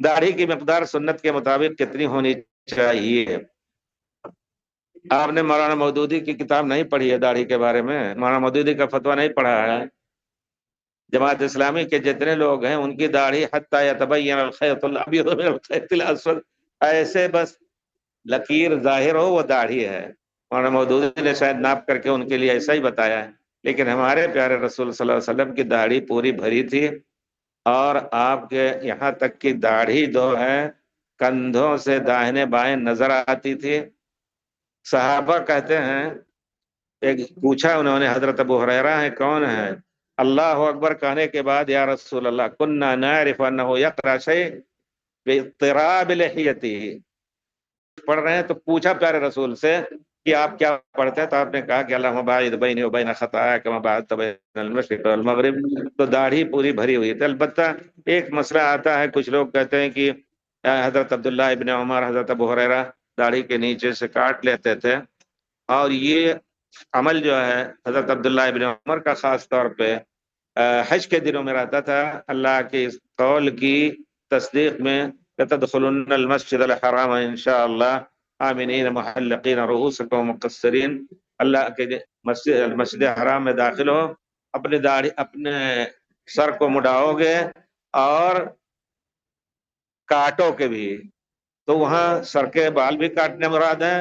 दाढ़ी की मकदार सुन्नत के मुताबिक कितनी होनी चाहिए? आपने मौलाना मौदूदी की किताब नहीं पढ़ी है दाढ़ी के बारे में? मौलाना मौदूदी का फतवा नहीं पढ़ा है? जमात इस्लामी के जितने लोग हैं उनकी दाढ़ी हत्ता यतबय्यन अल-खैतुल अब्यद मिनल खैतिल अस्वद, ऐसे बस लकीर जाहिर हो वो दाढ़ी है। मौलाना मौदूदी ने शायद नाप करके उनके लिए ऐसा ही बताया है, लेकिन हमारे प्यारे रसूल सल्लल्लाहु अलैहि वसल्लम की दाढ़ी पूरी भरी थी। और आपके यहाँ तक की दाढ़ी जो है कंधों से दाहिने बाएं नजर आती थी। सहाबा कहते हैं, एक पूछा उन्होंने, हजरत अबू हुरैरा है, कौन है? अल्लाह अकबर कहने के बाद, या रसूल अल्लाह कुन्ना नारिफ अन्नहु यक़रा शै बिइत्तिराब लिहियतिही। पढ़ रहे हैं तो पूछा प्यारे रसूल से कि आप क्या पढ़ते हैं? तो आपने कहा कि अल्लाहुम्मा बाइद बैनी व बैन खताया कमा बाअदत बैनल मशरिक़ वल मग़रिब। तो दाढ़ी पूरी भरी हुई थी। अलबत्ता एक मसला आता है, कुछ लोग कहते हैं कि हजरत अब्दुल्लाह इब्न उमर, हजरत अबू हुरैरा दाढ़ी के नीचे से काट लेते थे। और ये अमल जो है हजरत अब्दुल्लाह इब्न उमर का खास तौर पे हज के दिनों में रहता था। अल्लाह के इस कौल की तस्दीक में लतदखुलुन्नल मस्जिदल हराम इंशाअल्लाह आमिनीन मुहल्लिकीन रुऊसकुम मुक़स्सिरीन, अल्लाह के मस्जिद हराम में दाखिल हो, अपनी दाढ़ी अपने सर को मुड़ाओगे और काटोगे भी। तो वहां सर के बाल भी काटने मुराद है।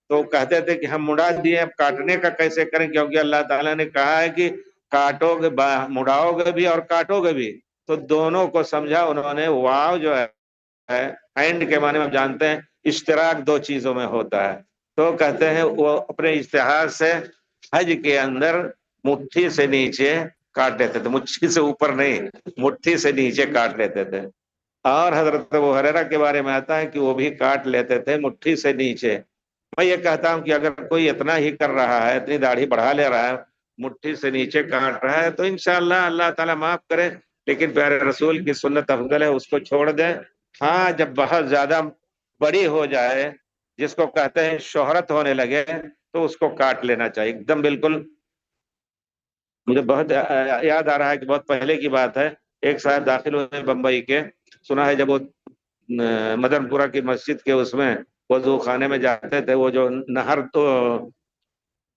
तो कहते थे कि हम मुड़ा दिए, अब काटने का कैसे करें, क्योंकि अल्लाह ताला ने कहा है कि काटोगे, मुड़ाओगे भी और काटोगे भी। तो दोनों को समझा उन्होंने। वाव जो है एंड के माने में आप जानते हैं इश्तिराक दो चीजों में होता है। तो कहते हैं वो अपने इज्तिहाद से हज के अंदर मुट्ठी से नीचे काट लेते थे, मुट्ठी से ऊपर नहीं, मुट्ठी से नीचे काट लेते थे। और हजरत अबू हुरैरा के बारे में आता है कि वो भी काट लेते थे मुट्ठी से नीचे। मैं ये कहता हूं कि अगर कोई इतना ही कर रहा है, इतनी दाढ़ी बढ़ा ले रहा है, मुट्ठी से नीचे काट रहा है, तो इंशाअल्लाह अल्लाह ताला माफ करे। लेकिन प्यारे रसूल की सुन्नत अफजल है, उसको छोड़ दें। हाँ, जब बहुत ज्यादा बड़ी हो जाए, जिसको कहते हैं शोहरत होने लगे, तो उसको काट लेना चाहिए एकदम बिल्कुल। मुझे बहुत याद आ रहा है कि बहुत पहले की बात है, एक साहब दाखिल हुए बम्बई के। सुना है जब वो मदनपुरा की मस्जिद के उसमें वजू खाने में जाते थे, वो जो नहर तो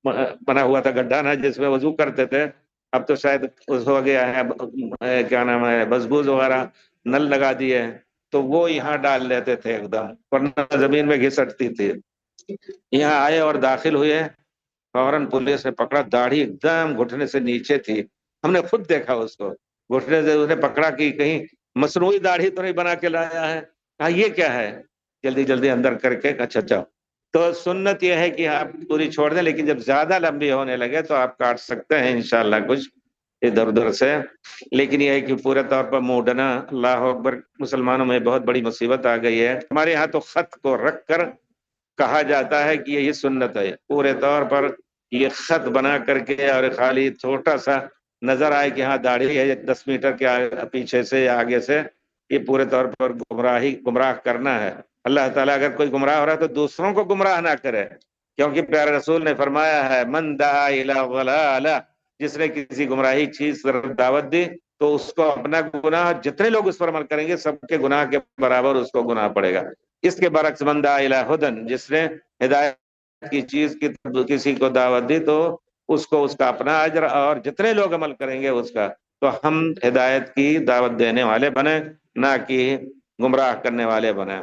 बना हुआ था, गड्ढा ना, जिसमें वजू करते थे, अब तो शायद उस हो गया है, क्या नाम है, बसबूज वगैरह नल लगा दिए हैं। तो वो यहाँ डाल लेते थे एकदम, वरना जमीन में घिसटती थी। यहाँ आए और दाखिल हुए, फौरन पुलिस ने पकड़ा, दाढ़ी एकदम घुटने से नीचे थी। हमने खुद देखा उसको, घुटने से उसने पकड़ा कि कहीं मसनूई दाढ़ी तो नहीं बना के लाया है। कहा ये क्या है, जल्दी जल्दी अंदर करके, अच्छा अच्छा। तो सुन्नत यह है कि आप पूरी छोड़ दें, लेकिन जब ज्यादा लंबी होने लगे तो आप काट सकते हैं इंशाल्लाह कुछ इधर उधर से। लेकिन यह है कि पूरे तौर पर मुड़ना, अल्लाह अकबर, मुसलमानों में बहुत बड़ी मुसीबत आ गई है। हमारे यहाँ तो खत को रख कर कहा जाता है कि यही सुन्नत है। पूरे तौर पर ये खत बना करके और खाली छोटा सा नजर आए कि हाँ दाढ़ी है, 10 मीटर के पीछे से या आगे से, ये पूरे तौर पर गुमराह करना है। अल्लाह ताला अगर कोई गुमराह हो रहा है तो दूसरों को गुमराह ना करे, क्योंकि प्यारे रसूल ने फरमाया है, मन दआ इला ज़लाला, जिसने किसी गुमराही चीज तरफ दावत दी तो उसको अपना गुनाह, जितने लोग उस पर अमल करेंगे सबके गुनाह के बराबर उसको गुनाह पड़ेगा। इसके बरक्स, मन दआ इला हुदन, जिसने हिदायत की चीज की किसी को दावत दी तो उसको उसका अपना अजर, और जितने लोग अमल करेंगे उसका। तो हम हिदायत की दावत देने वाले बने, ना कि गुमराह करने वाले बने।